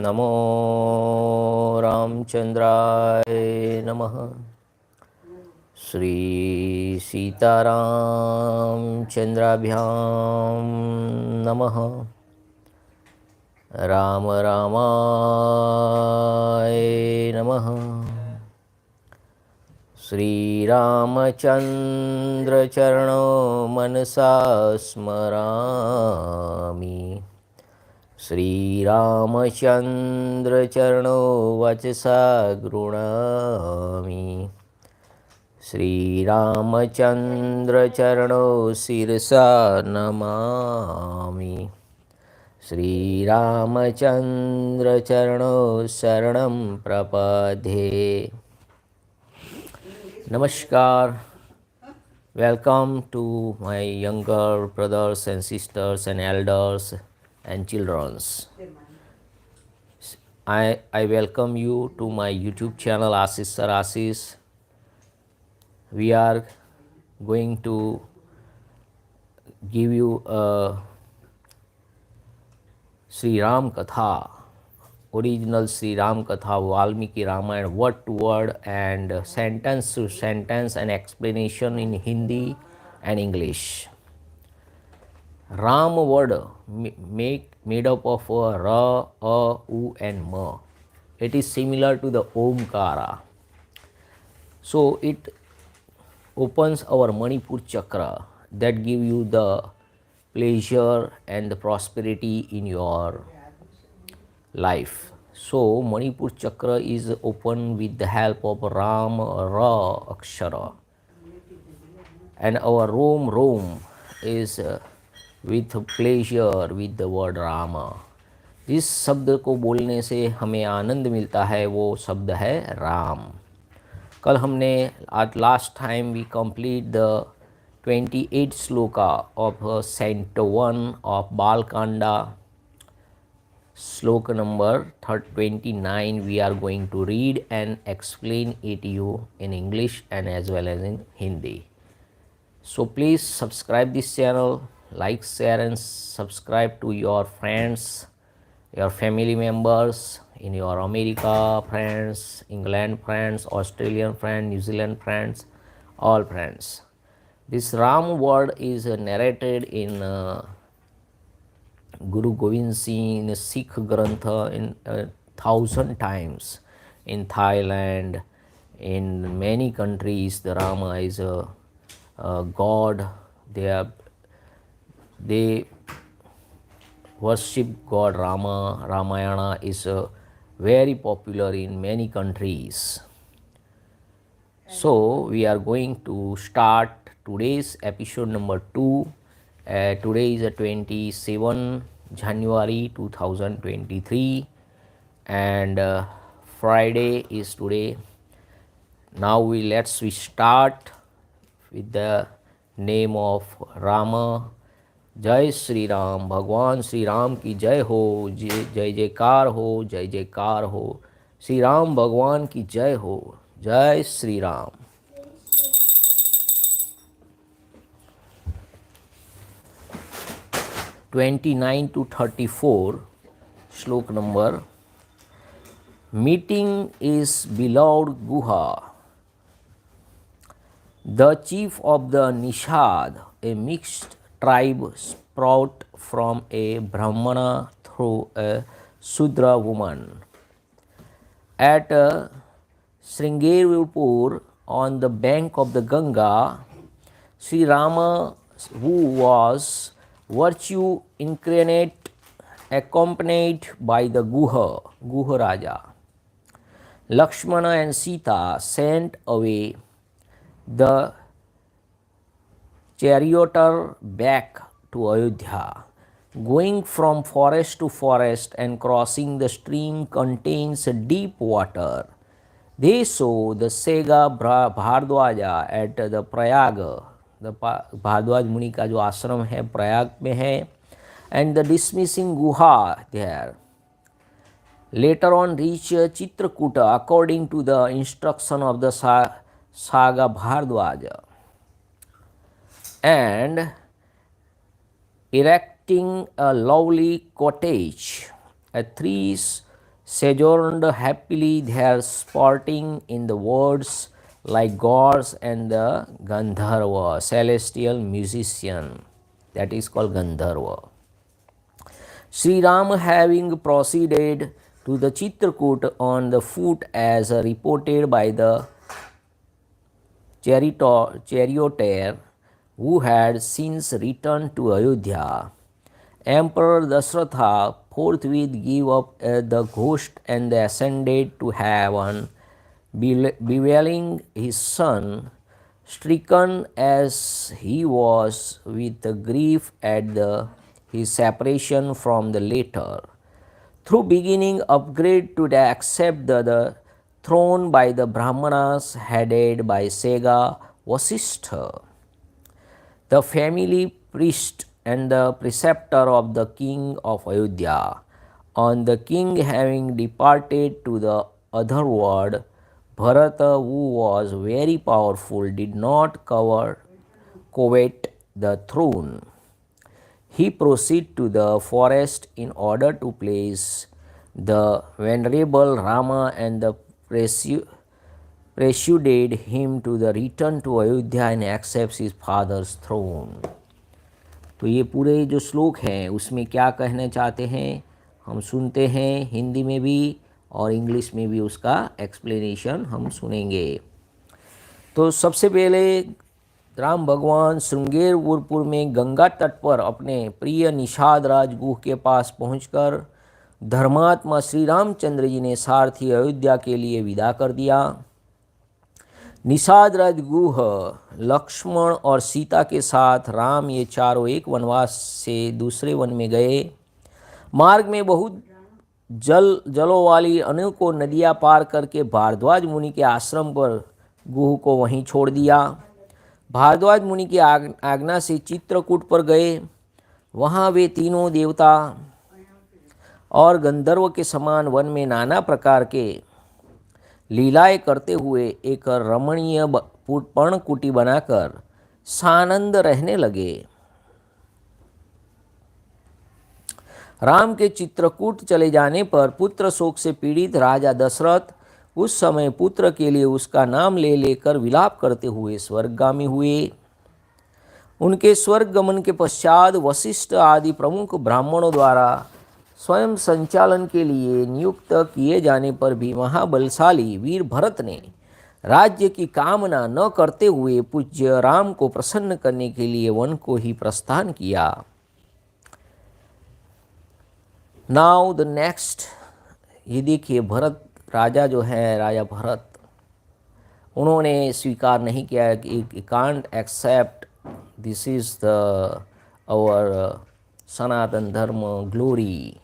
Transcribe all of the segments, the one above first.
नमो रामचंद्राय नमः। श्री सीतारामचंद्राभ्यां नमः। राम रामाय नमः। श्री रामचंद्र चरणो मनसा स्मरामि। श्री रामचंद्र चरणो वचसा गृह्णामि। श्री रामचंद्र चरणो शिरसा नमामि। श्री रामचंद्र चरणो शरणं प्रपद्ये। Namaskar. Welcome to my younger brothers and sisters and elders and children. I welcome you to my YouTube channel ashishsirAshish. We are going to give you a Śri Rama Katha, original Śri Rama Katha, Välmiki-Rāmāyaṇa word to word and sentence to sentence and explanation in Hindi and English. Ram word made up of Ra, A, U and Ma. It is similar to the Omkara. So it opens our Manipur chakra that give you the pleasure and the prosperity in your life. So Manipur chakra is open with the help of Ram, Ra Akshara. And our Rom is with pleasure with the word Rama. जिस शब्द को बोलने से हमें आनंद मिलता है वो शब्द है राम। कल हमने at last time we complete the 28 sloka of Cento 1 of Balakanda. Sloka number 29 we are going to read and explain it to you in English and as well as in Hindi. So please subscribe this channel, like, share and subscribe to your friends, your family members, in your America friends, England friends, Australian friends, New Zealand friends, all friends. This Ram word is narrated in Guru Gobind Singh in a Sikh Grantha in 1,000 times. In Thailand, in many countries, the Rama is a god. They worship God Rama. Ramayana is very popular in many countries. So we are going to start today's episode number 2. Today is 27 January 2023 and Friday is today. Now let's start with the name of Rama. जय श्री राम। भगवान श्री राम की जय हो, जय जयकार हो, जय जयकार हो। श्री राम भगवान की जय हो, जय श्री राम। (29 to 34) श्लोक number. Meeting is beloved Guha, the chief of the Nishad, a mixed tribe sprout from a Brāhmaṇa through a Sudra woman. At Sringevipur on the bank of the Ganga, Śri Rama, who was virtue incarnate, accompanied by the Guha Raja, Lakshmana and Sita, sent away the charioteer back to Ayodhya. Going from forest to forest and crossing the stream contains deep water, they saw the Sega Bhardwaja at the Prayag. The Bhardwaj Muni का जो आश्रम है प्रयाग में है, and the dismissing Guha there. Later on reach Chitrakuta according to the instruction of the Saga Bhardwaja, and erecting a lovely cottage, a 3 sojourned happily there, sporting in the woods like gods and the Gandharva, celestial musician, that is called Gandharva. Śrī Rama, having proceeded to the Chitrakoot on the foot as reported by the charioteer who had since returned to Ayodhya, Emperor Dasratha forthwith gave up the ghost and ascended to heaven, bewailing his son, stricken as he was with grief at his separation from the latter. Through beginning upgrade to accept the throne by the Brahmanas headed by Sega Vasishtha, the family priest and the preceptor of the king of Ayodhya. On the king having departed to the other world, Bharata, who was very powerful, did not covet the throne. He proceeded to the forest in order to place the venerable Rama and persuaded him to the return to Ayodhya and accept his father's throne. तो ये पूरे जो श्लोक हैं उसमें क्या कहना चाहते हैं हम सुनते हैं, हिंदी में भी और इंग्लिश में भी उसका एक्सप्लेनेशन हम सुनेंगे। तो सबसे पहले राम भगवान श्रृंगेरपुर में गंगा तट पर अपने प्रिय निषाद राजगुह के पास पहुंचकर धर्मात्मा श्री रामचंद्र जी ने सारथी अयोध्या के लिए विदा कर दिया। निषाद राजगुह लक्ष्मण और सीता के साथ राम ये चारों एक वनवास से दूसरे वन में गए। मार्ग में बहुत जलों वाली अनेकों नदियां पार करके भारद्वाज मुनि के आश्रम पर गुह को वहीं छोड़ दिया। भारद्वाज मुनि की आज्ञा से चित्रकूट पर गए। वहाँ वे तीनों देवता और गंधर्व के समान वन में नाना प्रकार के लीलाएं करते हुए एक रमणीय पर्णकुटी बनाकर सानंद रहने लगे। राम के चित्रकूट चले जाने पर पुत्र शोक से पीड़ित राजा दशरथ उस समय पुत्र के लिए उसका नाम ले लेकर विलाप करते हुए स्वर्गगामी हुए। उनके स्वर्ग गमन के पश्चात वशिष्ठ आदि प्रमुख ब्राह्मणों द्वारा स्वयं संचालन के लिए नियुक्त किए जाने पर भी महाबलशाली वीर भरत ने राज्य की कामना न करते हुए पूज्य राम को प्रसन्न करने के लिए वन को ही प्रस्थान किया। नाउ द नेक्स्ट, ये देखिए भरत राजा जो है, राजा भरत, उन्होंने स्वीकार नहीं किया कि can't accept this is the our Sanatan Dharma glory.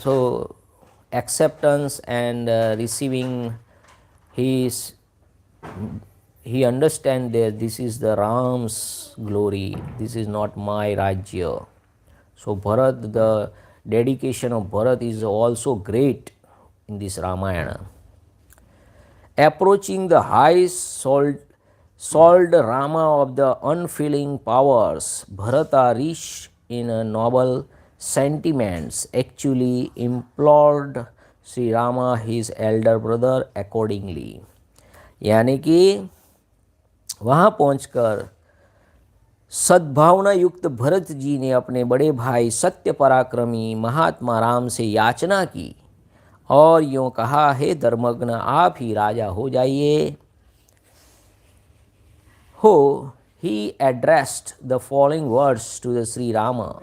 So acceptance and receiving he understand that this is the Ram's glory, this is not my Rajya. So Bharat, the dedication of Bharat is also great in this Ramayana. Approaching the high souled Rama of the unfailing powers, Bharata, rich in noble sentiments, actually implored Śrī Rama, his elder brother, accordingly. यानी कि वहाँ पहुंचकर सद्भावना युक्त भरत जी ने अपने बड़े भाई सत्य पराक्रमी महात्मा राम से याचना की और यूँ कहा, हे धर्मज्ञ, आप ही राजा हो जाइए। हो he addressed the following words to the Śrī Rama: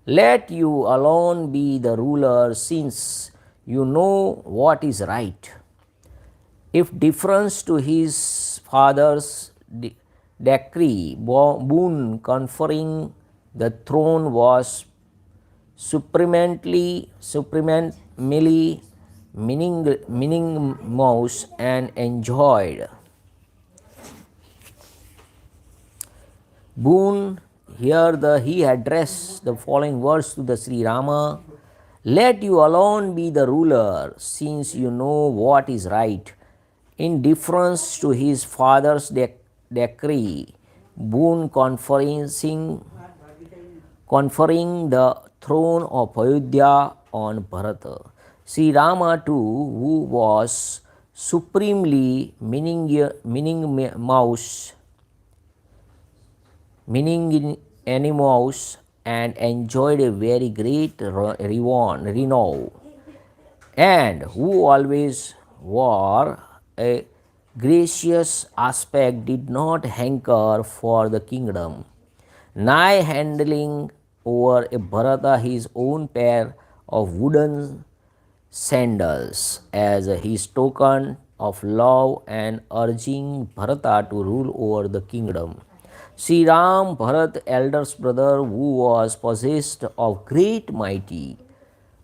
let you alone be the ruler, since you know what is right. If deference to his father's decree, boon conferring the throne was supremely meaningless and enjoyed. Boon, here he addressed the following words to the Śrī Rama: let you alone be the ruler, since you know what is right. In deference to his father's decree, boon conferring the throne of Ayodhya on Bharata. Śrī Rama too, who was supremely magnanimous and enjoyed a very great renown, and who always wore a gracious aspect, did not hanker for the kingdom, nigh handling over a Bharata his own pair of wooden sandals as his token of love, and urging Bharata to rule over the kingdom. Śrī Ram, Bharat's eldest brother, who was possessed of great mighty,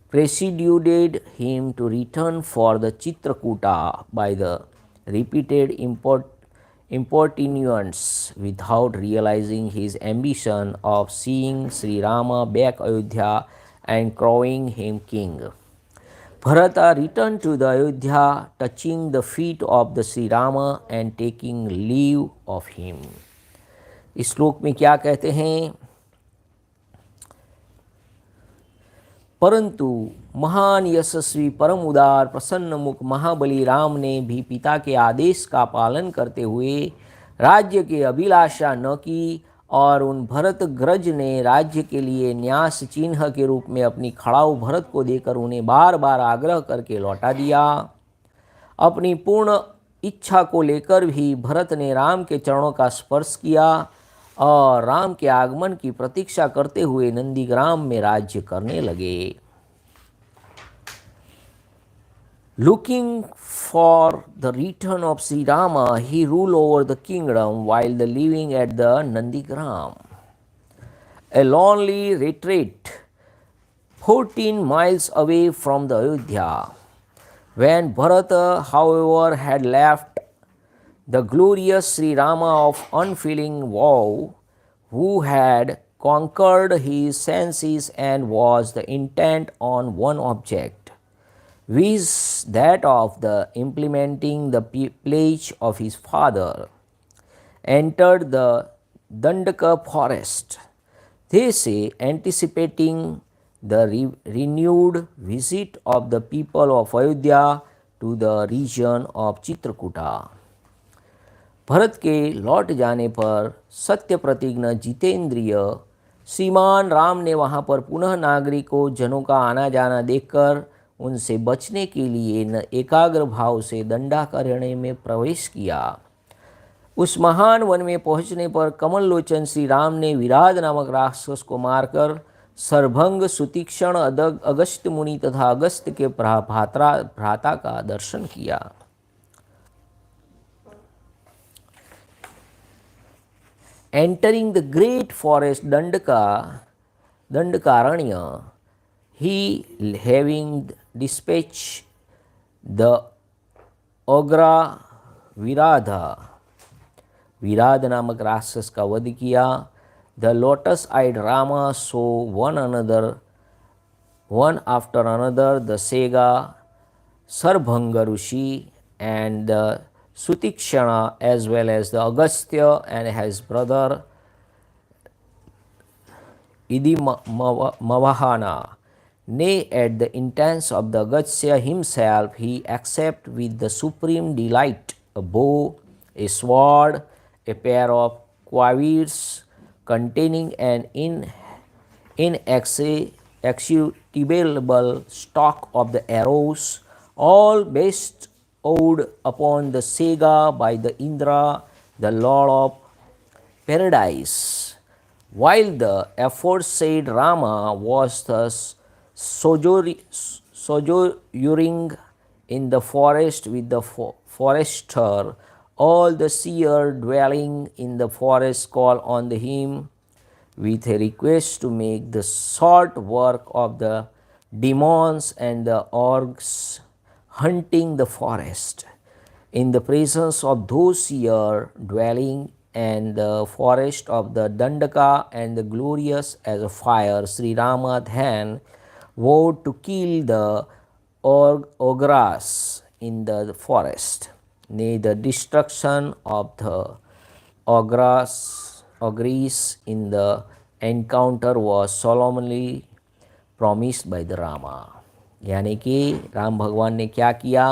preceded him to return for the Chitrakuta by the repeated importunance, without realizing his ambition of seeing Śrī Rama back Ayodhya and crowning him king. Bharata returned to the Ayodhya, touching the feet of the Śrī Rama and taking leave of him. इस श्लोक में क्या कहते हैं? परंतु महान यशस्वी परम उदार प्रसन्न मुख महाबली राम ने भी पिता के आदेश का पालन करते हुए राज्य की अभिलाषा न की, और उन भरत ग्रज ने राज्य के लिए न्यास चिन्ह के रूप में अपनी खड़ाऊ भरत को देकर उन्हें बार बार आग्रह करके लौटा दिया। अपनी पूर्ण इच्छा को लेकर भी भरत ने राम के चरणों का स्पर्श किया और राम के आगमन की प्रतीक्षा करते हुए नंदीग्राम में राज्य करने लगे। Looking for the return of Śrī Rama, he ruled over the kingdom while living at the Nandigram, a lonely retreat 14 miles away from the Ayodhya. When Bharata, however, had left the glorious Śrī Rama of unfailing vow, who had conquered his senses and was the intent on one object, viz. That of the implementing the pledge of his father, entered the Dandaka forest. They say, anticipating the renewed visit of the people of Ayodhya to the region of Chitrakuta. Bharat के लौट जाने पर सत्य प्रतिज्ञ जितेंद्रिय श्रीमान राम ने वहाँ पर पुनः नागरिकों जनों का आना जाना देखकर उनसे बचने के लिए एकाग्र भाव से दंडाकारण्य में प्रवेश किया। उस महान वन में पहुँचने पर कमल लोचन श्री राम ने विराध नामक राक्षस को मारकर सर्भंग, सुतीक्षण, अगस्त्य मुनि तथा अगस्त्य के भ्राता का दर्शन किया। Entering the great forest Dandakaranya, he, having dispatched the Agra Viradha नामक राक्षस का वध किया। The lotus-eyed Rama saw one after another the Sega, Sarbhanga Rishi and the Sutikshana, as well as the Agastya and his brother Idimavahana. Nay, at the instance of the Agastya himself, he accepted with the supreme delight a bow, a sword, a pair of quavers containing an inexhaustible stock of the arrows, all bestowed upon the Sega by the Indra, the Lord of Paradise. While the aforesaid Rama was thus sojourning in the forest with the forester, all the seer dwelling in the forest called on him with a request to make the short work of the demons and the orcs hunting the forest. In the presence of those seer dwelling in the forest of the Dandaka and the glorious as a fire, Śrī Rama then vowed to kill the ogres in the forest. Nay, the destruction of the ogres in the encounter was solemnly promised by the Rama. यानी कि राम भगवान ने क्या किया,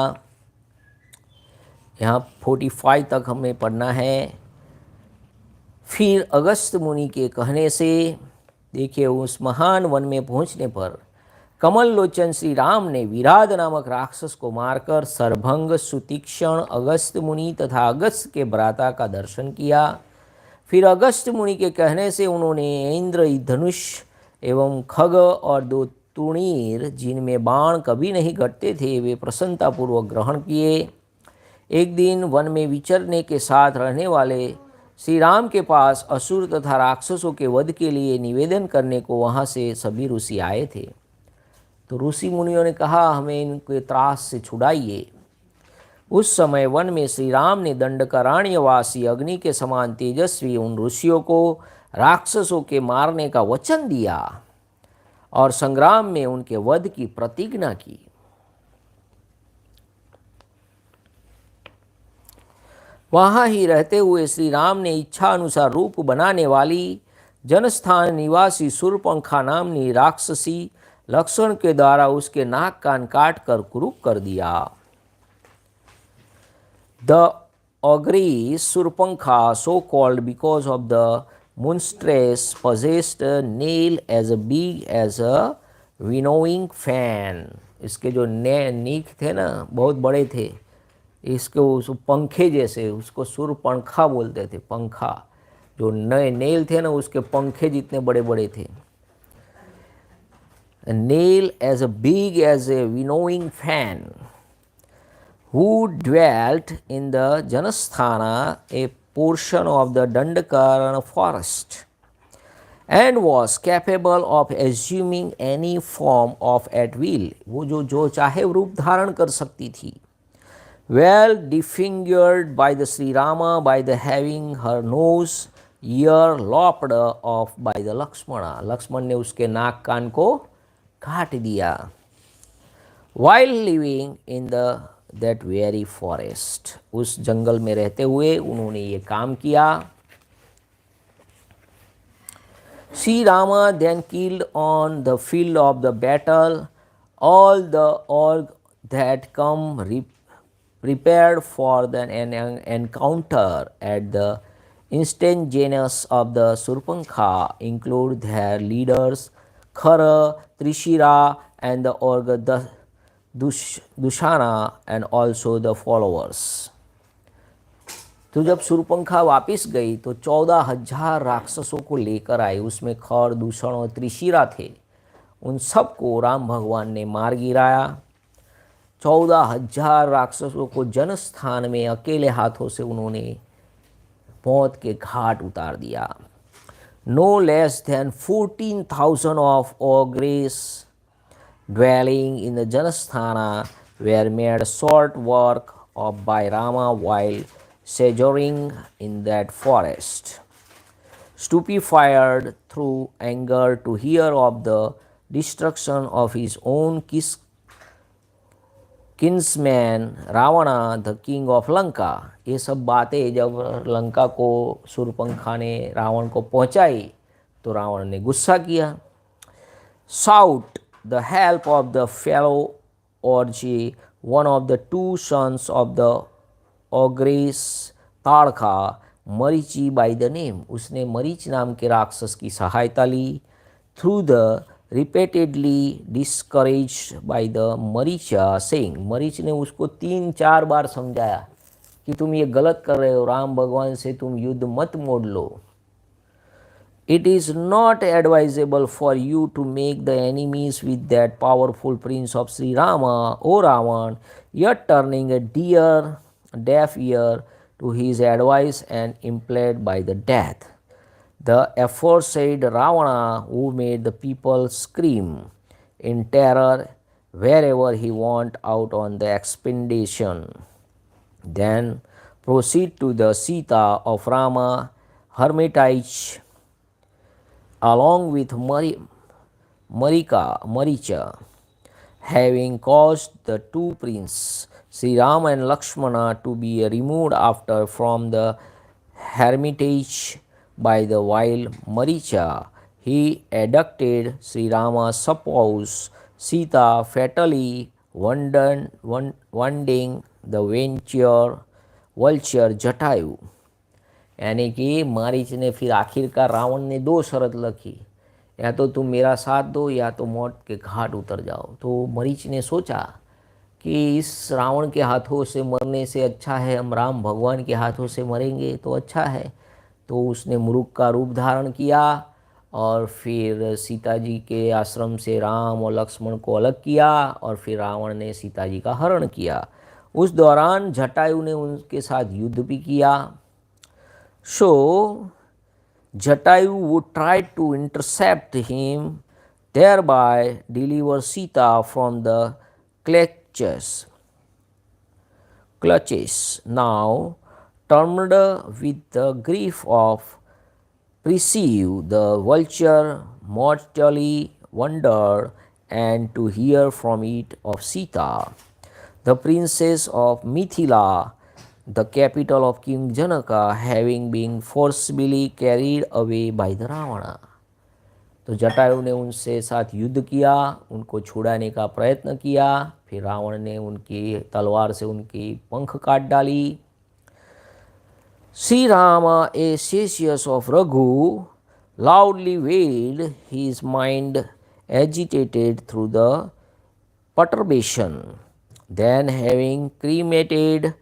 यहाँ 45 तक हमें पढ़ना है। फिर अगस्त मुनि के कहने से, देखिए, उस महान वन में पहुँचने पर कमल लोचन श्री राम ने विराध नामक राक्षस को मारकर सरभंग, सुतीक्षण, अगस्त मुनि तथा अगस्त के भ्राता का दर्शन किया। फिर अगस्त मुनि के कहने से उन्होंने इंद्र धनुष एवं खग और 2 तूणीर, जिनमें बाण कभी नहीं घटते थे, वे प्रसन्नतापूर्वक ग्रहण किए। एक दिन वन में विचरने के साथ रहने वाले श्री राम के पास असुर तथा राक्षसों के वध के लिए निवेदन करने को वहाँ से सभी ऋषि आए थे। तो ऋषि मुनियों ने कहा, हमें इनके त्रास से छुड़ाइए। उस समय वन में श्री राम ने दंडकारण्यवासी अग्नि के समान तेजस्वी उन ऋषियों को राक्षसों के मारने का वचन दिया और संग्राम में उनके वध की प्रतिज्ञा की। वहाँ ही रहते हुए श्री राम ने इच्छा अनुसार रूप बनाने वाली जनस्थान निवासी शूर्पणखा नामनी राक्षसी लक्षण के द्वारा उसके नाक कान काट कर कुरूप कर दिया। The ogress Surpankha, so called because of the monstrous, possessed a nail as big as a winnowing fan. इसके जो नीक थे ना, बहुत बड़े थे, इसको उस पंखे जैसे, उसको सुरपंखा बोलते थे। पंखा, जो नए नेल थे ना, उसके पंखे जितने बड़े बड़े थे। A nail as big as a winnowing fan, who dwelt in the Janasthana, a portion of the Dandakarana forest, and was capable of assuming any form of at will. वो जो चाहे रूप धारण कर सकती थी। Well disfigured by the Śrī Rama by the having her nose, ear lopped off by the Lakshmana. Lakshman ने उसके नाक कान को काट दिया। While living in the that very forest, उस जंगल में रहते हुए उन्होंने ये काम किया। Śrī Rama then killed on the field of the battle all the org that come prepared for an encounter at the instantaneous of the Surpankha, include their leaders Khara, Trishira and the org Dushana and also the followers. तो जब शूर्पणखा वापिस गई तो 14,000 राक्षसों को लेकर आई। उसमें खर, दूषण और त्रिशिरा थे। उन सबको राम भगवान ने मार गिराया। 14,000 राक्षसों को जनस्थान में अकेले हाथों से उन्होंने मौत के घाट उतार दिया। No less than 14,000 of ogres dwelling in the Janasthana were made short work of by Rama while sojourning in that forest. Stupefied through anger to hear of the destruction of his own kinsman Ravana, the king of Lanka. ये सब बातें जब लंका को शूर्पणखा ने रावण को पहुंचाई तो रावण ने गुस्सा किया। Shout the help of the fellow orgy, one of the 2 sons of the ogress Tadaka, Marichi by the name, उसने मरीच नाम के राक्षस की सहायता ली। through the repeatedly discouraged by the मरीचा saying, मरीच ने उसको 3-4 बार समझाया कि तुम ये गलत कर रहे हो, राम भगवान से तुम युद्ध मत मोड़ लो। It is not advisable for you to make the enemies with that powerful prince of Śrī Rama, O Ravan, yet turning a deaf ear to his advice and impelled by the death. The aforesaid Ravana, who made the people scream in terror wherever he went out on the expedition, then proceed to the Sita of Rama hermitage along with Maricha, having caused the 2 princes, Śrī Rama and Lakshmana, to be removed from the hermitage by the while Maricha, he abducted Sri Rama, suppose Sita fatally wounding the vulture Jatayu. यानी कि मारीच ने फिर आखिरकार रावण ने दो शर्त रखी, या तो तुम मेरा साथ दो या तो मौत के घाट उतर जाओ। तो मरीच ने सोचा कि इस रावण के हाथों से मरने से अच्छा है हम राम भगवान के हाथों से मरेंगे तो अच्छा है। तो उसने मृग का रूप धारण किया और फिर सीता जी के आश्रम से राम और लक्ष्मण को अलग किया और फिर रावण ने सीता जी का हरण किया। उस दौरान जटायु ने उनके साथ युद्ध भी किया। So Jatayu would try to intercept him, thereby deliver Sita from the clutches. Now, termed with the grief of perceive, the vulture mortally wondered and to hear from it of Sita, the princess of Mithila, the capital of King Janaka, having been forcibly carried away by the Ravana। तो जटायु ने उनसे साथ युद्ध किया, उनको छुड़ाने का प्रयत्न किया, फिर रावण ने उनकी तलवार से उनकी पंख काट डाली। Śrī Rama, a sage of Raghu, loudly wailed, his mind agitated through the perturbation. Then, having cremated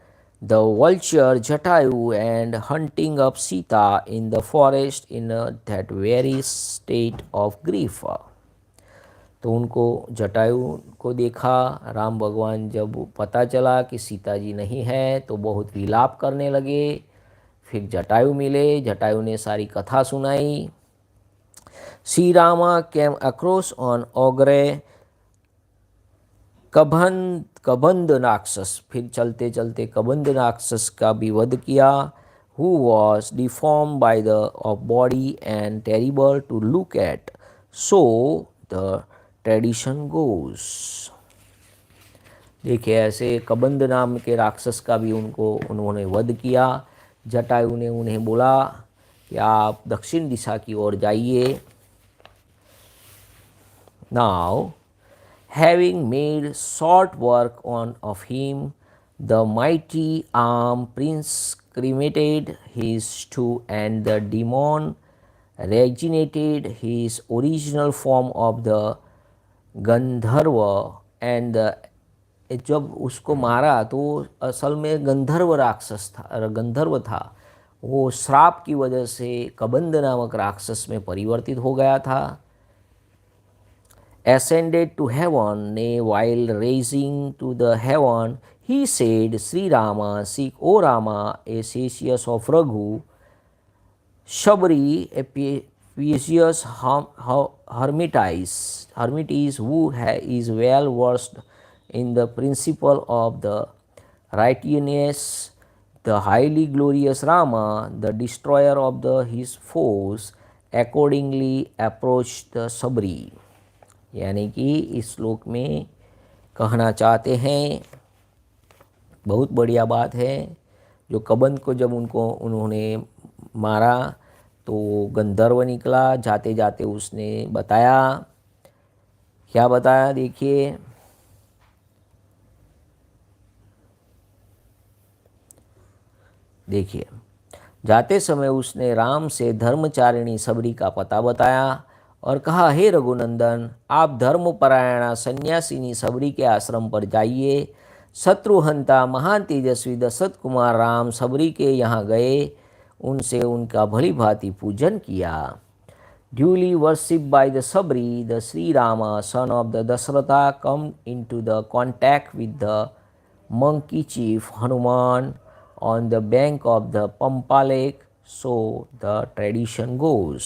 the vulture Jatayu and hunting up Sita in the forest in that very state of grief। तो उनको जटायु को देखा, राम भगवान जब पता चला कि सीता जी नहीं है तो बहुत विलाप करने लगे। फिर जटायु मिले, जटायु ने सारी कथा सुनाई। Shri Rama came across on ogre Kabandha rakshasa, फिर चलते चलते कबंध राक्षस का भी वध किया। Who was deform by the of body and terrible to look at, so the tradition goes. देखिए ऐसे कबंध नाम के राक्षस का भी उन्होंने वध किया। जटायु ने उन्हें बोला कि आप दक्षिण दिशा की ओर जाइए। Now having made short work of him, the mighty arm prince cremated his stew and the demon regenerated his original form of the Gandharva and जब उसको मारा तो असल में गंधर्व राक्षस था, गंधर्व था। वो श्राप की वजह से कबंध नामक राक्षस में परिवर्तित हो गया था। Ascended to heaven, nay, while raising to the heaven, he said, Śrī Rama, seek, O Rama, a sage of Raghu, Shabri, a pious hermitage who is well versed in the principle of the righteousness, the highly glorious Rama, the destroyer of his foes, accordingly approached the Shabri। यानी कि इस श्लोक में कहना चाहते हैं, बहुत बढ़िया बात है, जो कबंध को जब उन्होंने मारा तो गंधर्व निकला। जाते जाते उसने बताया, क्या बताया देखिए, जाते समय उसने राम से धर्मचारिणी सबरी का पता बताया और कहा, हे रघुनंदन, आप धर्मपरायणा सन्यासिनी सबरी के आश्रम पर जाइए। शत्रुहंता महान तेजस्वी दशरथ कुमार राम सबरी के यहाँ गए, उनसे उनका भली भांति पूजन किया। Duly worshipped by the Shabari, the Shri Rama son of the Dasharatha come into the contact with the monkey chief Hanuman on the bank of the Pampa lake, so the tradition goes.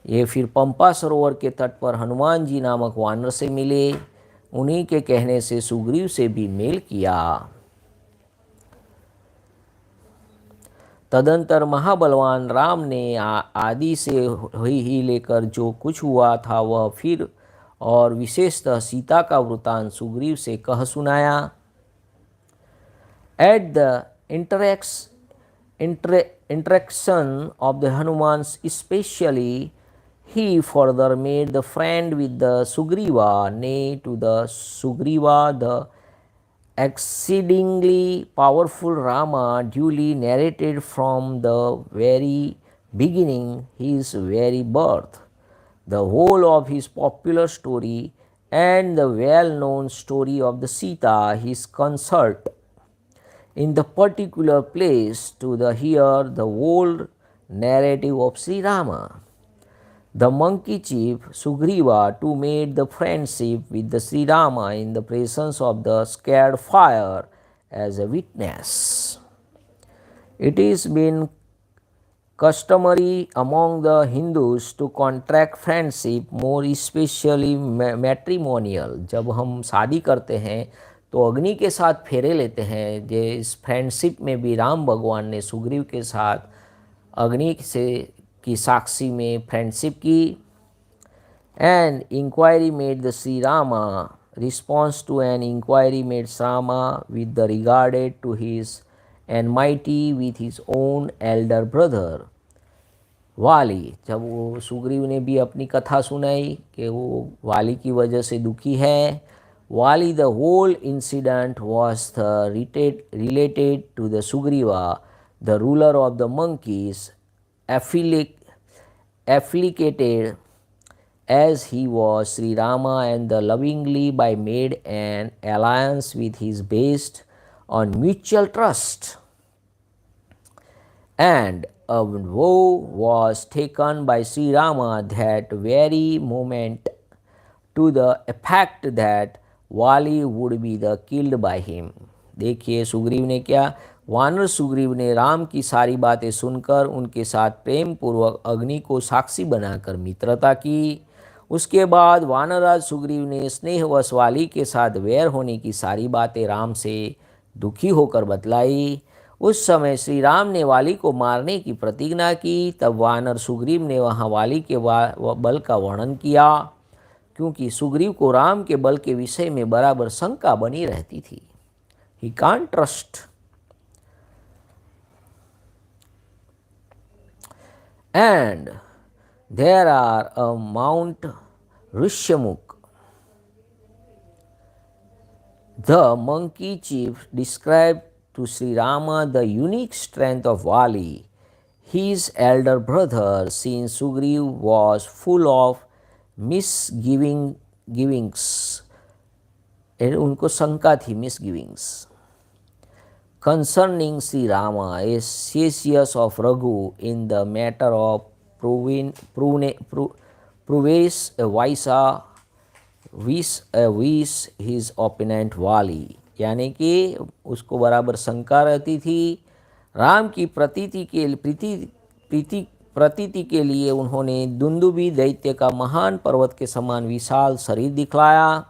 ये फिर पंपा सरोवर के तट पर हनुमान जी नामक वानर से मिले, उन्हीं के कहने से सुग्रीव से भी मेल किया। तदंतर महाबलवान राम ने आदि से ही लेकर जो कुछ हुआ था वह फिर और विशेषतः सीता का वृतांत सुग्रीव से कह सुनाया। At the interaction of the Hanumans, especially He further made the friend with the Sugriva, nay, to the Sugriva, the exceedingly powerful Rama duly narrated from the very beginning his very birth, the whole of his popular story, and the well known story of the Sita, his consort, in the particular place to the hear the whole narrative of Śrī Rama. The monkey chief Sugriva too made the friendship with the Śrī Rama in the presence of the scared fire as a witness. It is been customary among the Hindus to contract friendship, more especially matrimonial. जब हम शादी करते हैं तो अग्नि के साथ फेरे लेते हैं। जे इस फ्रेंडशिप में भी राम भगवान ने सुग्रीव के साथ अग्नि से की साक्षी में फ्रेंडशिप की। And inquiry made the Shri Rama, response to an inquiry made Rama with the regarded to his enmity with his own elder brother Vali. जब वो सुग्रीव ने भी अपनी कथा सुनाई कि वो वाली की वजह से दुखी है। Vali the whole incident was the related to the Sugriva, the ruler of the monkeys, affiliated as he was Śrī Rama, and the lovingly by made an alliance with his based on mutual trust. And a vow was taken by Śrī Rama that very moment to the effect that Vali would be the killed by him. देखिए सुग्रीव ने क्या, वानर सुग्रीव ने राम की सारी बातें सुनकर उनके साथ प्रेम पूर्वक अग्नि को साक्षी बनाकर मित्रता की। उसके बाद वानरराज सुग्रीव ने स्नेहवश वाली के साथ वैर होने की सारी बातें राम से दुखी होकर बतलाई। उस समय श्री राम ने वाली को मारने की प्रतिज्ञा की। तब वानर सुग्रीव ने वहाँ वाली के बल का वर्णन किया, क्योंकि सुग्रीव को राम के बल के विषय में बराबर शंका बनी रहती थी। He can't trust. And there are a Mount Rishyamukh. The monkey chief described to Śrī Rama the unique strength of Vali, his elder brother, since Sugriv was full of misgivings. उनको शंका थी, misgivings, concerning Śrī Rama, a Cassius of Raghu, in the matter of vice his opponent Vali। यानी कि उसको बराबर शंका रहती थी। राम की प्रतीति के लिए उन्होंने दुंदुबी दैत्य का महान पर्वत के समान विशाल शरीर दिखलाया।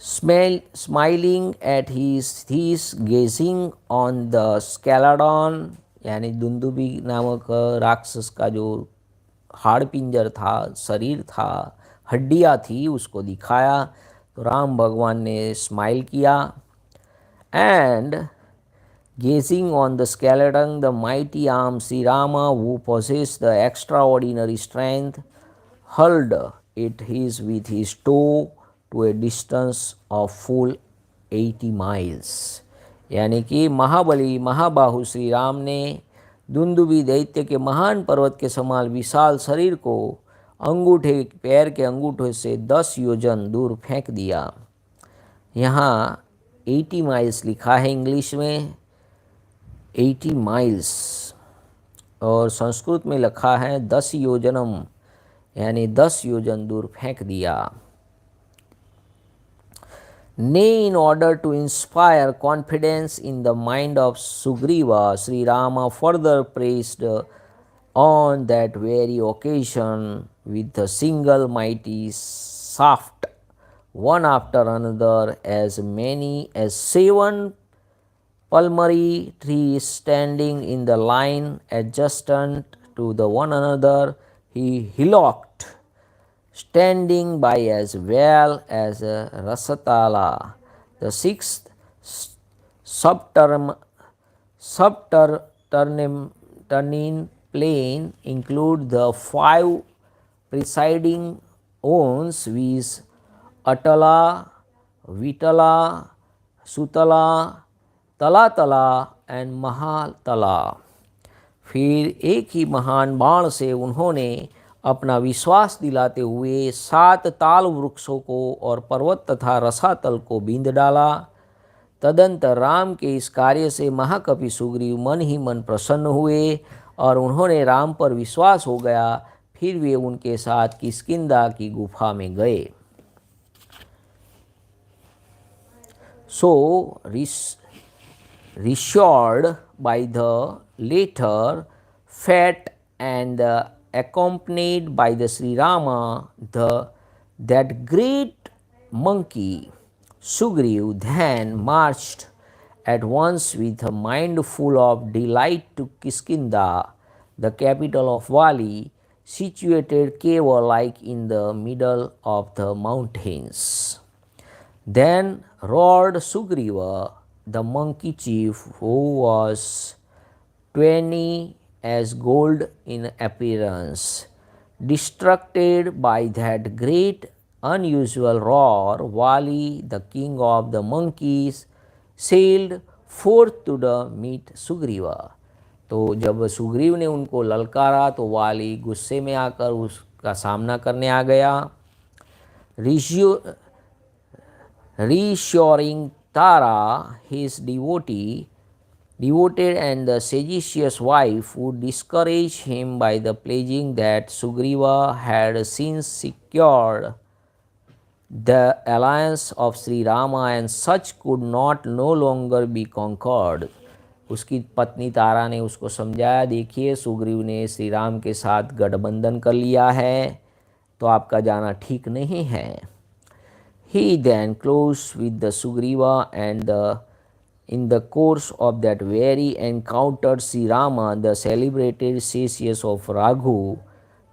Smiling at his gazing on the skeleton, यानी दुंदुबी नामक राक्षस का जो हाड़ पिंजर था, शरीर था, हड्डियाँ थी, उसको दिखाया। तो राम भगवान ने स्माइल किया। And gazing on the skeleton, the mighty arm Śrī Rama, who possessed the extraordinary strength, hurled it with his toe to a distance of full 80 miles। यानी कि महाबली महाबाहु श्री राम ने दुंदुबी दैत्य के महान पर्वत के समान विशाल शरीर को अंगूठे, पैर के अंगूठे से 10 योजन दूर फेंक दिया। यहाँ 80 माइल्स लिखा है इंग्लिश में, 80 माइल्स, और संस्कृत में लिखा है 10 योजनम, यानी 10 योजन दूर फेंक दिया। Nay, in order to inspire confidence in the mind of Sugriva, Śrī Rama further praised on that very occasion with a single mighty shaft, one after another, as many as 7 palmary trees standing in the line adjacent to the one another, he hillocked, standing by as well as Rasatala, the 6th turning plain include the 5 preceding ones, viz. Atala, Vitala, Sutala, Talatala and Mahatala. फिर एक ही महान बाण से उन्होंने अपना विश्वास दिलाते हुए 7 ताल वृक्षों को और पर्वत तथा रसातल को बींध डाला। तदंतर राम के इस कार्य से महाकवि सुग्रीव मन ही मन प्रसन्न हुए और उन्होंने राम पर विश्वास हो गया। फिर वे उनके साथ किष्किंधा की गुफा में गए। So, reassured by the latter fate and accompanied by the Śrī Rama, that great monkey Sugriv then marched at once with a mind full of delight to Kiskindha, the capital of Vali, situated cave-like in the middle of the mountains. Then roared Sugriva, the monkey chief, who was 20 as gold in appearance. Distracted by that great unusual roar, Vali, the king of the monkeys, sailed forth to the meet Sugriva. तो जब सुग्रीव ने उनको ललकारा तो वाली गुस्से में आकर उसका सामना करने आ गया। Reassuring Tara, his devoted and the sagacious wife, would discourage him by the pledging that Sugriva had since secured the alliance of Śrī Rama and such could not no longer be conquered. उसकी पत्नी तारा ने उसको समझाया, देखिए सुग्रीव ने श्री राम के साथ गठबंधन कर लिया है तो आपका जाना ठीक नहीं है। He then closed with the Sugriva and in the course of that very encounter Śrī Rama, the celebrated sagacious of Raghu,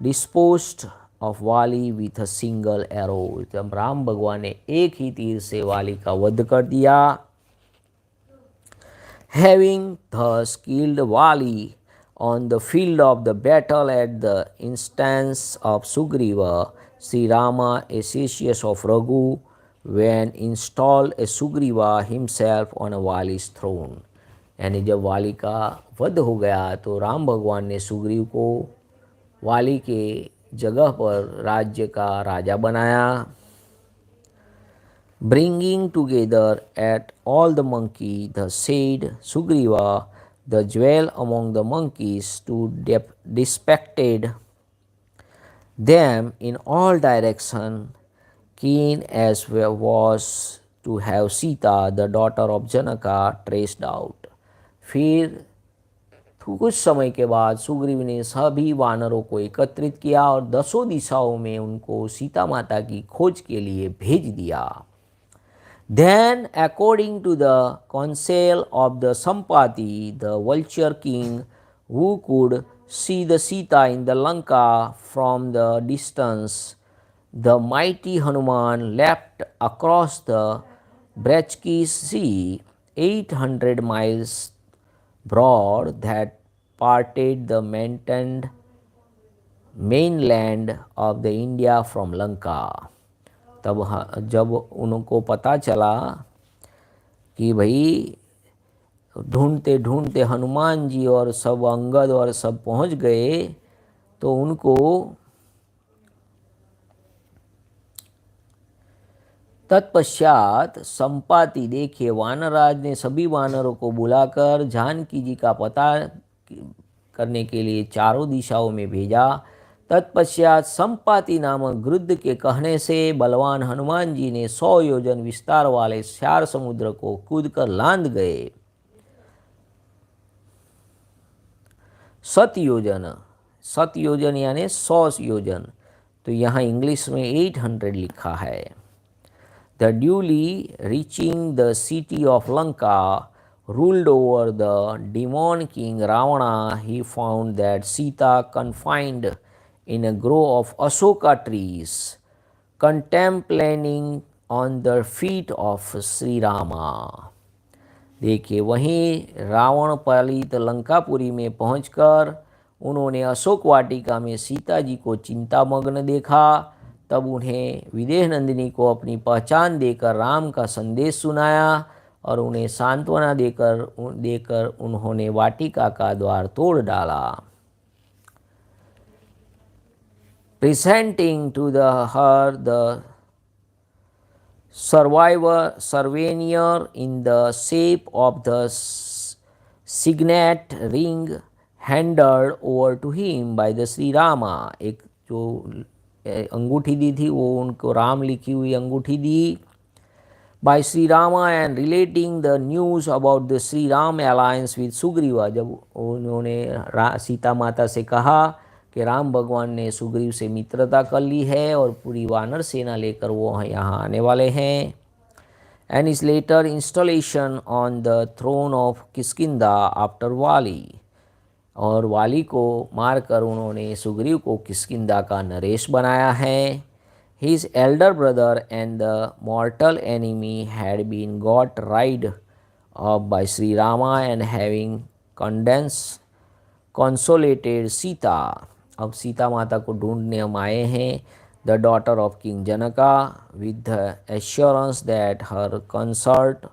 disposed of Vali with a single arrow. जब राम भगवान ने एक ही तीर से वाली का वध कर दिया। Having thus killed Vali on the field of the battle at the instance of Sugriva, Śrī Rama, a sagacious of Raghu, when installed a Sugriva himself on a Vali's throne. यानी जब वाली का वध हो गया तो राम भगवान ने सुग्रीव को वाली के जगह पर राज्य का राजा बनाया। Bringing together at all the monkey, the said Sugriva, the jewel among the monkeys, to dispected them in all direction, keen as was to have Sita, the daughter of Janaka, traced out. फिर कुछ समय के बाद सुग्रीव ने सभी वानरों को एकत्रित किया और 10 दिशाओं में उनको सीता माता की खोज के लिए भेज दिया। Then, according to the counsel of the Sampati, the vulture king, who could see the Sita in the Lanka from the distance, the mighty Hanuman leapt across the Brachki Sea, 800 miles broad, that parted the mainland of the India from Lanka. तब जब उनको पता चला कि भाई ढूंढते ढूंढते हनुमान जी और सब अंगद और सब पहुंच गए, तो उनको तत्पश्चात संपाति देखे वानरराज ने सभी वानरों को बुलाकर जानकी जी का पता करने के लिए चारों दिशाओं में भेजा। तत्पश्चात संपाति नामक गृद्ध के कहने से बलवान हनुमान जी ने 100 योजन विस्तार वाले श्यार समुद्र को कूदकर लांद गए। 7 योजन यानी 100 योजन, तो यहाँ इंग्लिश में 800 लिखा है। The duly reaching the city of Lanka, ruled over the demon king Ravana, he found that Sita confined in a grove of Ashoka trees, contemplating on the feet of Śrī Rama. देखिए वहीं रावण पालित लंकापुरी में पहुंचकर उन्होंने अशोक वाटिका में सीता जी को चिंतामग्न देखा। तब उन्हें विदेह नंदिनी को अपनी पहचान देकर राम का संदेश सुनाया और उन्हें सांत्वना देकर देकर उन्होंने वाटिका का द्वार तोड़ डाला। Presenting to her the souvenir in the shape of the signet ring handed over to him by the Śrī Rama। एक जो अंगूठी दी थी वो उनको राम लिखी हुई अंगूठी दी by Śrī Rama and relating the news about the Śrī Rama alliance with Sugriva। जब उन्होंने सीता माता से कहा कि राम भगवान ने सुग्रीव से मित्रता कर ली है और पूरी वानर सेना लेकर वो यहाँ आने वाले हैं। And is later installation on the throne of Kishkindha after Vali. और वाली को मारकर उन्होंने सुग्रीव को किष्किंधा का नरेश बनाया है। His elder brother and the mortal enemy had been got rid of by Śrī Rama and having consolated Sita। अब सीता माता को ढूंढने हम आए हैं। The daughter of King Janaka with the assurance that her consort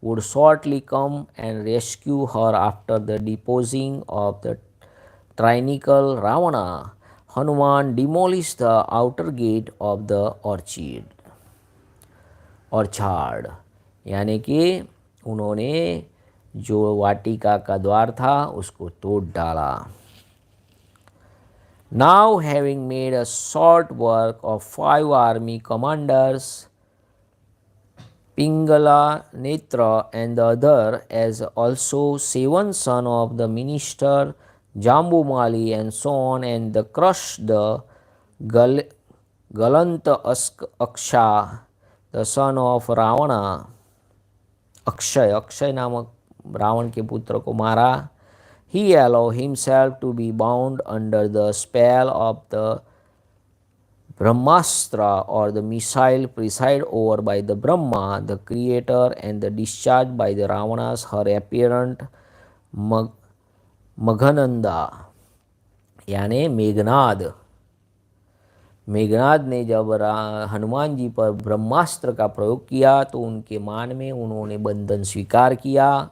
would shortly come and rescue her after the deposing of the tyrannical Ravana। Hanuman demolished the outer gate of the orchard। यानी कि उन्होंने जो वाटिका का द्वार था उसको तोड़ डाला। Now having made a short work of 5 army commanders, Pingala, Netra and the other, as also 7 sons of the minister Jambumali and so on, and the crushed the Galant Aksha, the son of Ravana, Akshay नामक रावण के पुत्र को मारा। He allowed himself to be bound under the spell of the Brahmastra or the missile presided over by the Brahma, the creator, and the discharged by the Ravanas, her apparent Maghananda यानी मेघनाद। मेघनाद ने जब हनुमान जी पर ब्रह्मास्त्र का प्रयोग किया तो उनके मान में उन्होंने बंधन स्वीकार किया।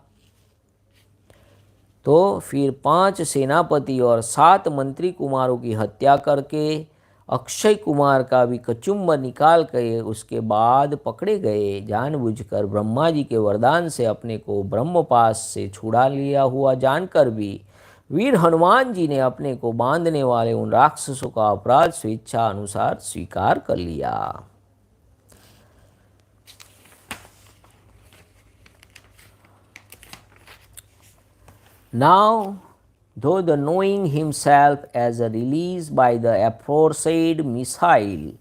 तो फिर 5 सेनापति और 7 मंत्री कुमारों की हत्या करके अक्षय कुमार का भी कचुम्ब निकाल के उसके बाद पकड़े गए। जानबूझकर ब्रह्मा जी के वरदान से अपने को ब्रह्मपाश से छुड़ा लिया हुआ जानकर भी वीर हनुमान जी ने अपने को बांधने वाले उन राक्षसों का अपराध स्वेच्छा अनुसार स्वीकार कर लिया। Now, though the knowing himself as a release by the aforesaid missile,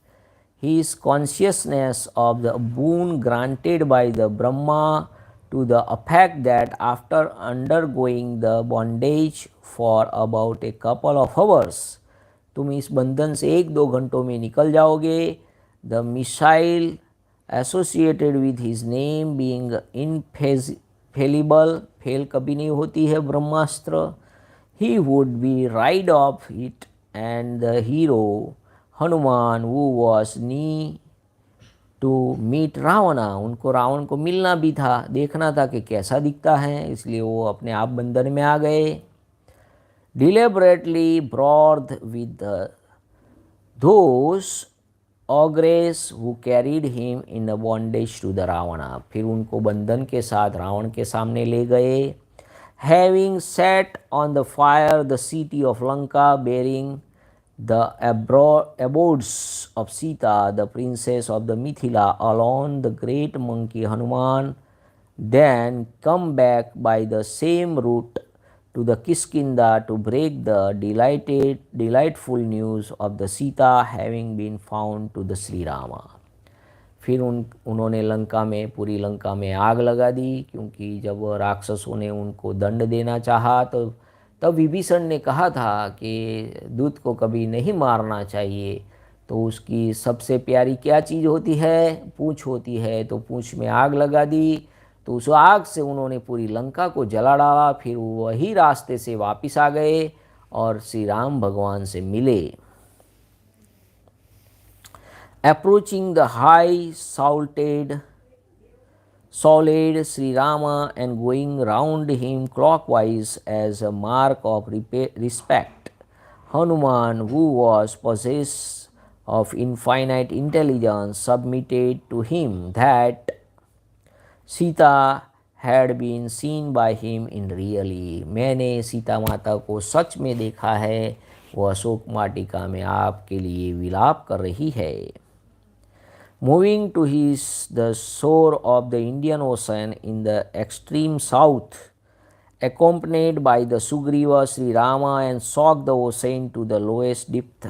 his consciousness of the boon granted by the Brahma to the effect that after undergoing the bondage for about a couple of hours, तुम इस बंधन से 1-2 घंटों में निकल जाओगे। The missile associated with his name being infallible, fail कभी नहीं होती है ब्रह्मास्त्र। He would be rid of it, and the hero Hanuman who was near to meet रावणा, उनको रावण को मिलना भी था, देखना था कि कैसा दिखता है, इसलिए वो अपने आप बंधन में आ गए। Deliberately brought with those ogres who carried him in the bondage to the Ravana, फिर उनको बंधन के साथ रावण के सामने ले गए। Having set on the fire the city of Lanka, bearing the abodes of Sita, the princess of the Mithila, alone the great monkey Hanuman then come back by the same route to the Kiskindha to break the delightful news of the Sita having been found to the Śrī Rama। फिर उन्होंने लंका में, पूरी लंका में आग लगा दी, क्योंकि जब राक्षसों ने उनको दंड देना चाहा तो तब विभीषण ने कहा था कि दूत को कभी नहीं मारना चाहिए। तो उसकी सबसे प्यारी क्या चीज़ होती है? पूँछ होती है। तो पूँछ में आग लगा दी तो उस आग से उन्होंने पूरी लंका को जला डाला। फिर वही रास्ते से वापस आ गए और श्री राम भगवान से मिले। Approaching the high solid Śrī Rama and going round him clockwise as a mark of respect, Hanuman, who was possessed of infinite intelligence, submitted to him that Sita had been seen by him in really. मैंने सीता माता को सच में देखा है, वह अशोक वाटिका में आपके लिए विलाप कर रही है। Moving to the shore of the Indian Ocean in the extreme south, accompanied by the Sugriva, Śrī Rama and shocked the ocean to the lowest depth.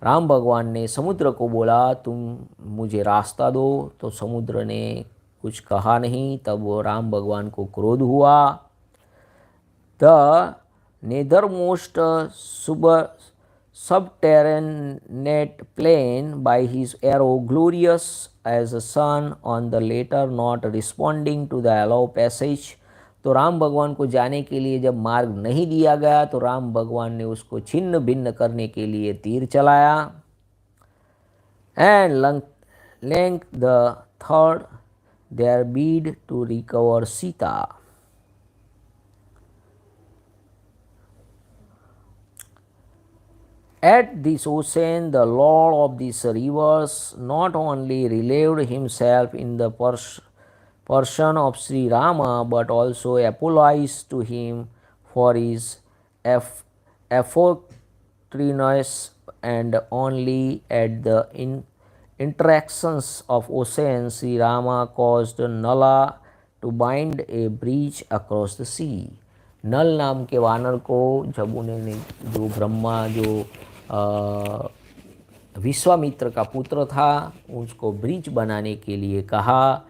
Ram भगवान ने समुद्र को बोला तुम मुझे रास्ता दो, तो समुद्र ने कुछ कहा नहीं। तब वो राम भगवान को क्रोध हुआ। The nethermost subterranean plain by his arrow, glorious as a sun on the latter, not responding to the allow passage. तो राम भगवान को जाने के लिए जब मार्ग नहीं दिया गया तो राम भगवान ने उसको छिन्न भिन्न करने के लिए तीर चलाया। And length the third their bid to recover Sita. At this ocean, the Lord of these rivers not only relieved himself in the person of Śrī Rama, but also apologized to him for his effortlessness, and only at the interactions of oceans, Śrī Rama caused Nala to bind a bridge across the sea. नल नाम के वानर को जब उन्होंने जो ब्रह्मा जो विश्वामित्र का पुत्र था उसको ब्रिज बनाने के लिए कहा,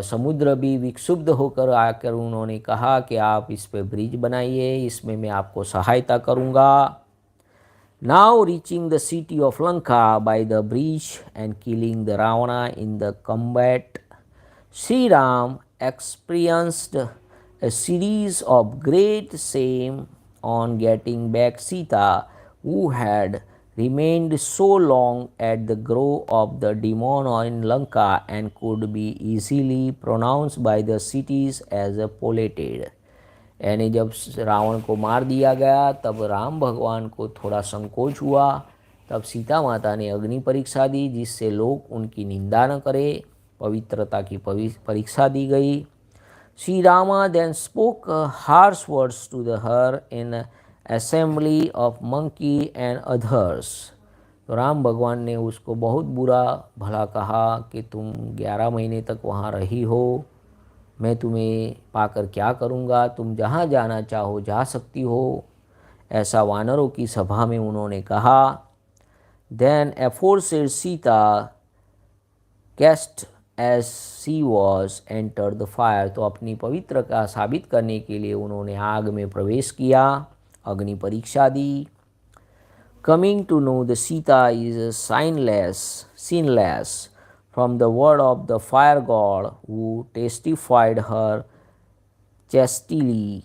समुद्र भी विक्षुब्ध होकर आकर उन्होंने कहा कि आप इस पे ब्रिज बनाइए, इसमें मैं आपको सहायता करूँगा। Now reaching the city of Lanka by the bridge and killing the Ravana in the combat, Śrī Rama experienced a series of great shame on getting back Sita, who had remained so long at the grove of the demon in Lanka and could be easily pronounced by the cities as a polluted. यानी जब रावण को मार दिया गया तब राम भगवान को थोड़ा संकोच हुआ। तब सीता माता ने अग्नि परीक्षा दी जिससे लोग उनकी निंदा न करें, पवित्रता की परीक्षा दी गई। Śrī Rama then spoke harsh words to her in assembly of monkey and others. तो राम भगवान ने उसको बहुत बुरा भला कहा कि तुम 11 महीने तक वहाँ रही हो, मैं तुम्हें पाकर क्या करूँगा, तुम जहाँ जाना चाहो जा सकती हो, ऐसा वानरों की सभा में उन्होंने कहा। Then aforesaid Sita, cast as she was, entered the fire. तो अपनी पवित्रता साबित करने के लिए उन्होंने आग में प्रवेश किया, अग्नि परीक्षा दी। Coming to know the Sita is sinless from the word of the fire god who testified her chastity,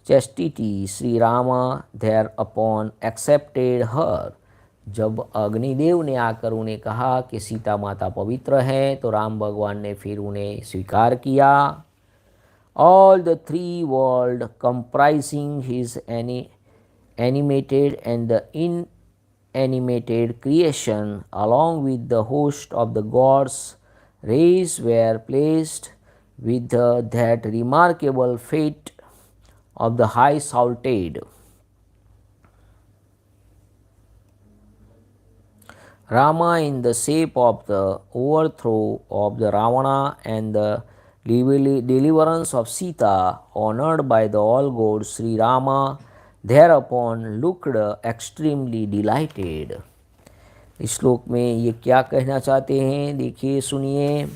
Śrī Rama thereupon accepted her. जब अग्निदेव ने आकर उन्हें कहा कि सीता माता पवित्र हैं तो राम भगवान ने फिर उन्हें स्वीकार किया। All the three world comprising his animated and the inanimated creation along with the host of the gods rays were placed with that remarkable fate of the high salted. Rama in the shape of the overthrow of the Ravana and the deliverance of Sita, honored by the all gods, Śrī Rama thereupon looked extremely delighted. इस श्लोक में ये क्या कहना चाहते हैं, देखिए सुनिए।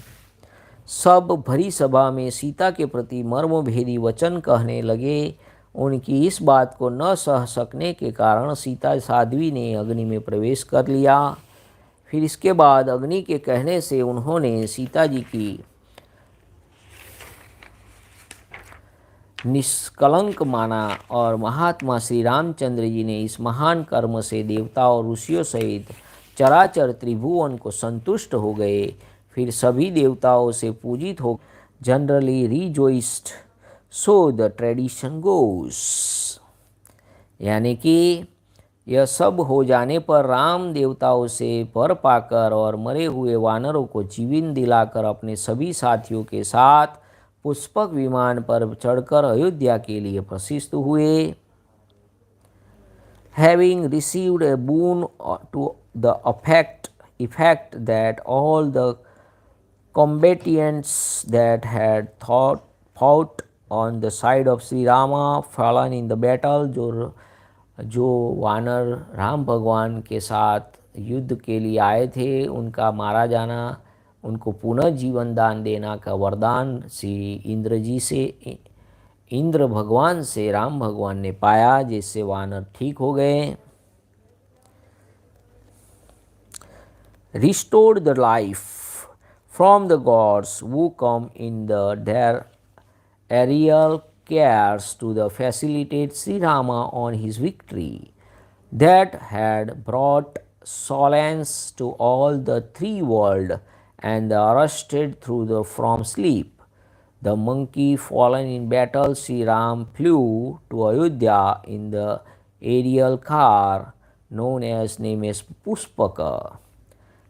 सब भरी सभा में सीता के प्रति मर्मभेदी वचन कहने लगे। उनकी इस बात को न सह सकने के कारण सीता साध्वी ने अग्नि में प्रवेश कर लिया। फिर इसके बाद अग्नि के कहने से उन्होंने सीता जी की निष्कलंक माना और महात्मा श्री रामचंद्र जी ने इस महान कर्म से देवताओं और ऋषियों सहित चराचर त्रिभुवन को संतुष्ट हो गए। फिर सभी देवताओं से पूजित हो generally rejoiced, so the tradition goes. यानी कि यह सब हो जाने पर राम देवताओं से वर पाकर और मरे हुए वानरों को जीवन दिलाकर अपने सभी साथियों के साथ पुष्पक विमान पर चढ़कर अयोध्या के लिए प्रशिष्ट हुए। Having received a boon to the effect that all the combatants that had fought on the side of Śrī Rama fallen in the battle, जो वानर राम भगवान के साथ युद्ध के लिए आए थे उनका मारा जाना, उनको पुनः जीवन दान देना का वरदान श्री इंद्र भगवान से राम भगवान ने पाया, जिससे वानर ठीक हो गए। Restored the life from the gods who come in their aerial cares to the facilitate Śrī Rama on his victory that had brought solace to all the three worlds and arrested from sleep. The monkey fallen in battle, Śrī Ram flew to Ayodhya in the aerial car known as Puspaka,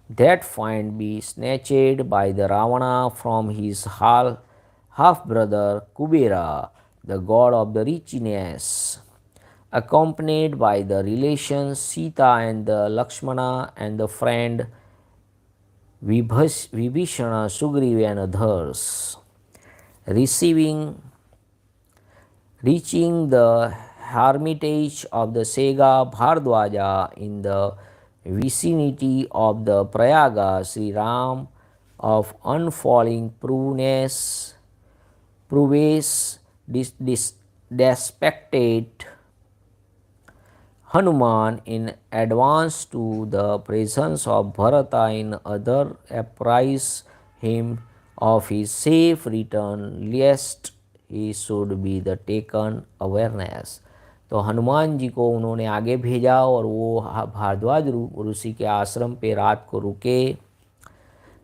that find be snatched by the Ravana from his half-brother Kubera, the god of the richness, accompanied by the relations Sita and the Lakshmana and the friend Vibhishana, Sugriva and others. Reaching the hermitage of the Sega Bhardwaja in the vicinity of the Prayaga, Śrī Ram of unfalling prowess despected Hanuman in advance to the presence of Bharata in other, apprise him of his safe return lest he should be the taken awareness. तो हनुमान जी को उन्होंने आगे भेजा और वो भारद्वाज ऋषि के आश्रम पे रात को रुके।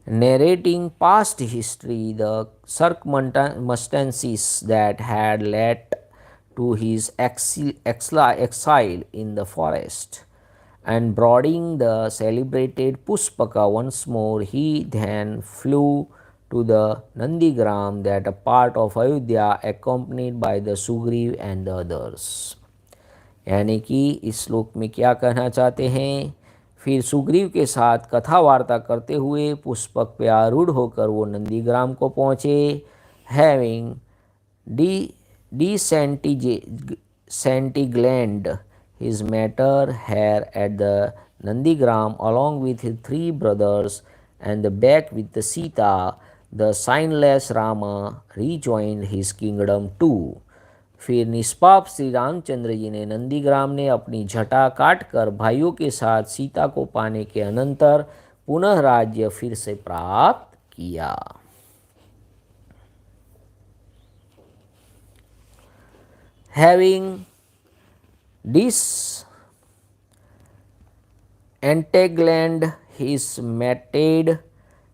Narrating past history, the circumstances that had led to his exile in the forest, and brooding the celebrated Puspaka once more, he then flew to the Nandigram, that a part of Ayodhya, accompanied by the Sugriv and the others. यानी कि इस श्लोक में क्या कहना चाहते हैं, फिर सुग्रीव के साथ कथा वार्ता करते हुए पुष्पक पे आरूढ़ होकर वो नंदीग्राम को पहुँचे। Having disentangled his matter hair at the Nandigram along with his three brothers and back with the Sita, the signless Rama rejoined his kingdom too. फिर निष्पाप श्री रामचंद्र जी ने नंदीग्राम ने अपनी जटा काटकर भाइयों के साथ सीता को पाने के अनंतर पुनः राज्य फिर से प्राप्त किया। Having disentangled his matted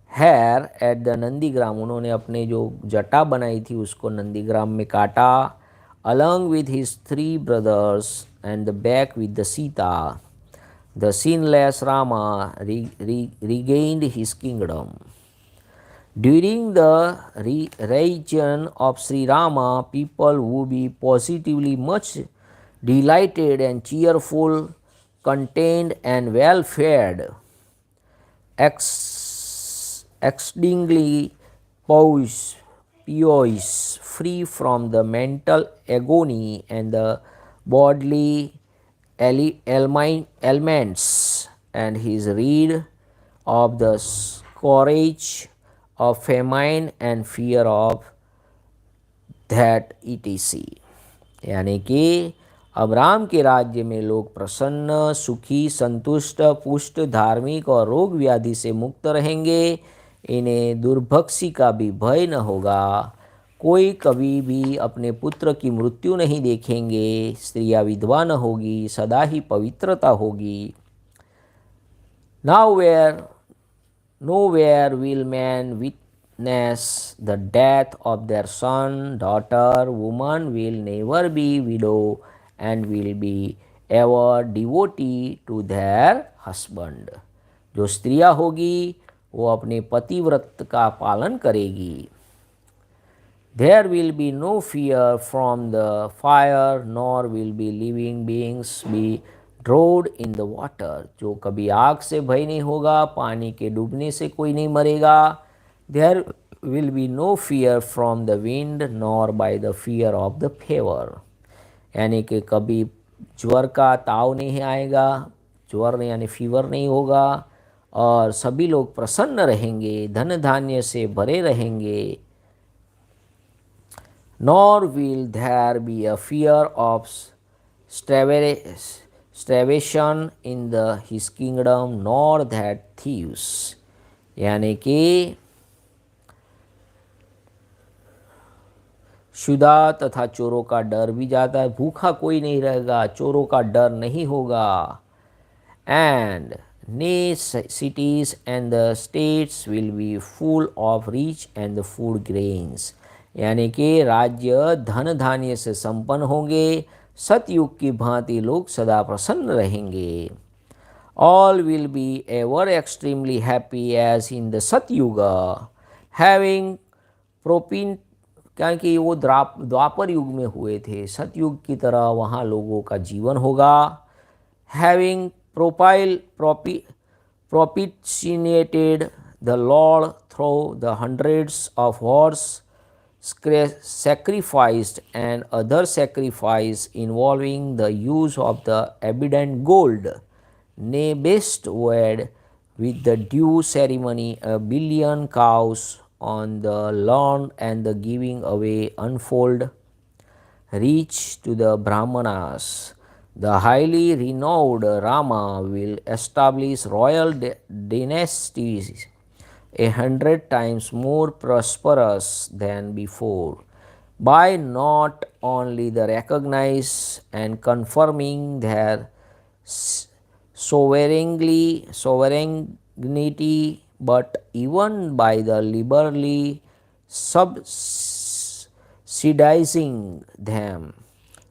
hair at the Nandigram, उन्होंने अपने जो जटा बनाई थी उसको नंदीग्राम में काटा। Along with his three brothers and back with the Sita, the sinless Rama regained his kingdom. During the reign of Śrī Rama, people would be positively much delighted and cheerful, content and well fed, exceedingly pious, free from the mental agony and the bodily ailments, and his rid of the scourge of famine and fear of that etc. यानी कि अब राम के राज्य में लोग प्रसन्न, सुखी, संतुष्ट, पुष्ट, धार्मिक और रोग व्याधि से मुक्त रहेंगे। इन्हें दुर्भक्षी का भी भय न होगा। कोई कभी भी अपने पुत्र की मृत्यु नहीं देखेंगे, स्त्रियां विधवा न होगी, सदा ही पवित्रता होगी। Nowhere will man witness the death of their son, daughter. Woman will never be widow and will be ever devotee to their husband. जो स्त्रियां होगी वो अपने पतिव्रत का पालन करेगी। There will be no fear from the fire, nor will be living beings be drowned in the water. जो कभी आग से भय नहीं होगा, पानी के डूबने से कोई नहीं मरेगा। There will be no fear from the wind, nor by the fear of the fever. यानी कि कभी ज्वर का ताव नहीं आएगा, ज्वर यानी फीवर नहीं होगा, और सभी लोग प्रसन्न रहेंगे, धन धान्य से भरे रहेंगे। Nor will there be a fear of starvation in his kingdom, nor that thieves. यानी कि शुदा तथा चोरों का डर भी जाता है, भूखा कोई नहीं रहेगा, चोरों का डर नहीं होगा। And cities and the states will be full of rich and the food grains. यानी कि राज्य धन धान्य से संपन्न होंगे, सतयुग की भांति लोग सदा प्रसन्न रहेंगे। All will be ever extremely happy as in the सतयुगा, having propin, क्योंकि वो द्वापर युग में हुए थे, सतयुग की तरह वहाँ लोगों का जीवन होगा। Having propitiated the Lord through the hundreds of horse sacrificed and other sacrifice involving the use of the abundant gold, nay bestowed with the due ceremony 1,000,000,000 cows on the lawn and the giving away unfold rich to the Brāhmanas. The highly renowned Rama will establish royal dynasties 100 times more prosperous than before, by not only the recognize and confirming their sovereignty, but even by the liberally subsidizing them.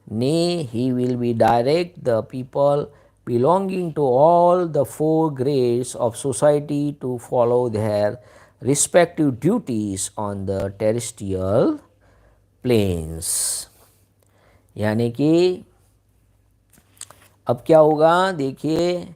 Nay, he will be direct the people belonging to all the four grades of society to follow their respective duties on the terrestrial planes. यानी कि अब क्या होगा, देखिए,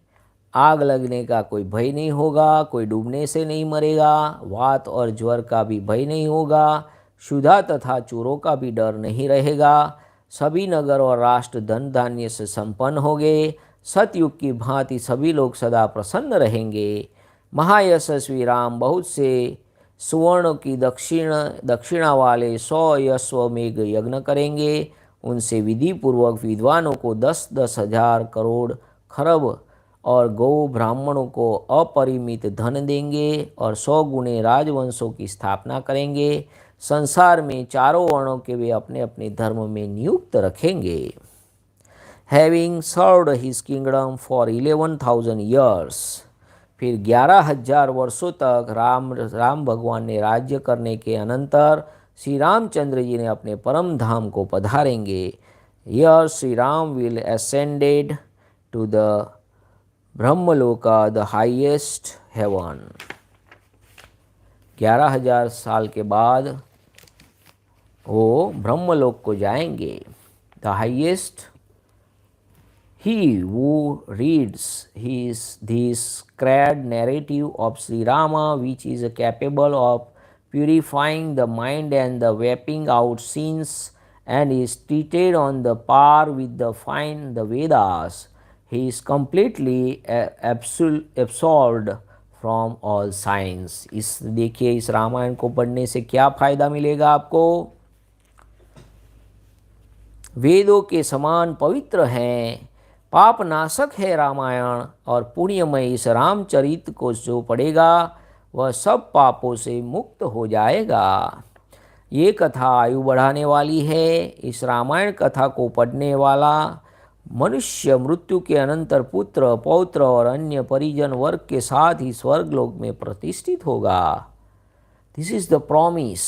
आग लगने का कोई भय नहीं होगा, कोई डूबने से नहीं मरेगा, वात और ज्वर का भी भय नहीं होगा, क्षुधा तथा चोरों का भी डर नहीं रहेगा, सभी नगर और राष्ट्र धन धान्य से संपन्न होंगे, सतयुग की भांति सभी लोग सदा प्रसन्न रहेंगे। महायशस्वी राम बहुत से सुवर्ण की दक्षिणा वाले 100 अश्वमेघ यज्ञ करेंगे, उनसे विधि पूर्वक विद्वानों को 10-10 हजार करोड़ खरब और गौ ब्राह्मणों को अपरिमित धन देंगे और 100 गुणे राजवंशों की स्थापना करेंगे। संसार में चारों वर्णों के वे अपने अपने धर्म में नियुक्त रखेंगे। Having served his kingdom for 11,000 years, फिर 11,000 वर्षों तक राम भगवान ने राज्य करने के अनंतर श्री रामचंद्र जी ने अपने परम धाम को पधारेंगे। Here Śrī Rama will ascended to the ब्रह्मलोका, the highest heaven. 11,000 साल के बाद वो ब्रह्मलोक को जाएंगे। The highest, he who reads this sacred narrative of Śrī Rama, which is capable of purifying the mind and the wiping out sins, and is treated on the par with the Vedas, he is completely absolved from all sins. इस देखिए, इस रामायण को पढ़ने से क्या फायदा मिलेगा आपको। वेदों के समान पवित्र हैं, पाप नाशक है रामायण, और पुण्यमय इस रामचरित को जो पढ़ेगा वह सब पापों से मुक्त हो जाएगा। ये कथा आयु बढ़ाने वाली है। इस रामायण कथा को पढ़ने वाला मनुष्य मृत्यु के अनंतर पुत्र, पौत्र और अन्य परिजन वर्ग के साथ ही स्वर्गलोक में प्रतिष्ठित होगा। This is the promise.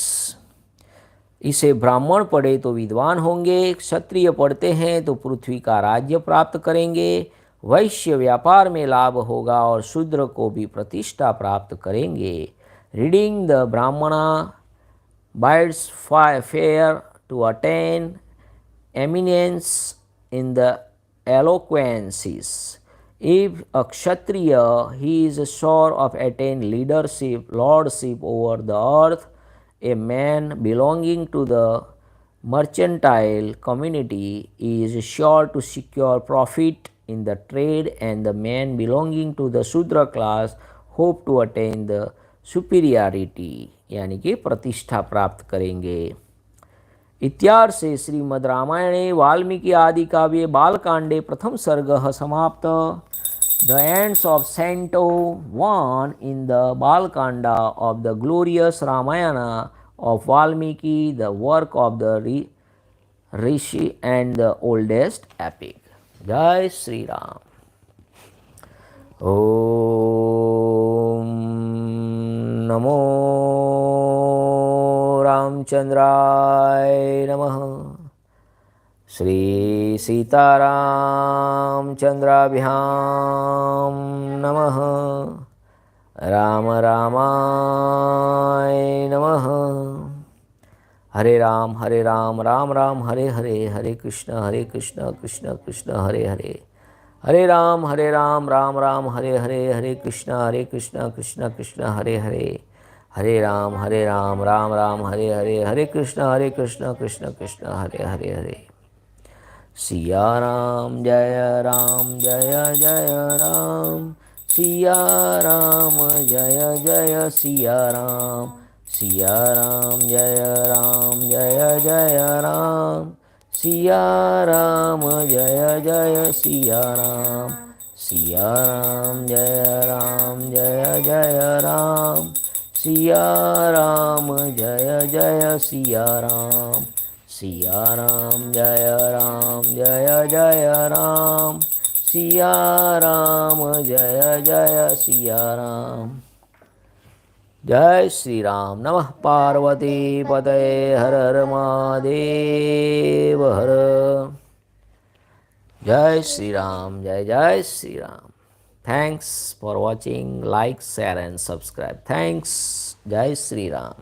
इसे ब्राह्मण पढ़े तो विद्वान होंगे, क्षत्रिय पढ़ते हैं तो पृथ्वी का राज्य प्राप्त करेंगे, वैश्य व्यापार में लाभ होगा और शूद्र को भी प्रतिष्ठा प्राप्त करेंगे। रीडिंग द ब्राह्मणा bids fair to attain eminence in the eloquences. If a Kshatriya, he is sure of attain leadership, lordship over the earth. A man belonging to the mercantile community is sure to secure profit in the trade, and the man belonging to the Sudra class hope to attain the superiority, यानी कि प्रतिष्ठा प्राप्त करेंगे। इत्यार्थ से श्रीमद् रामायणे वाल्मीकि आदि काव्ये बालकांडे प्रथम सर्गः समाप्त। The ends of canto 1 in the Balakanda of the glorious Ramayana of Valmiki, the work of the Rishi and the oldest epic. Jai Śrī Rāma. Om Namo Ramchandraya Namaha. Shri Sitaramchandrabhyam Namaha. Rama Ramaya Namaha. Hare Ram, Ram Ram, Hare Hare, Hare Krishna, Krishna Krishna, Hare Hare. Hare Ram, Ram Ram, Hare Hare, Hare Krishna, Krishna Krishna, Hare Hare. Hare Ram, Ram Ram, Hare Hare, Hare Krishna, Krishna Krishna, Hare Hare. Siya Ram, Jaya Ram. Siya Ram, Jaya Siya Ram. Siya Ram, Jaya Ram. Siya Ram, Jaya Siya Ram. Siya Ram, Jaya Ram. Siya Ram, Jaya Siya Ram. Siya Ram, Jaya Ram. Siya Ram, Jaya Siya Ram. जय श्री राम। नमः पार्वती पतये हर हर महादेव हर। जय श्री राम, जय Shri Ram. Thanks for watching, like share and subscribe. Thanks. जय श्री राम।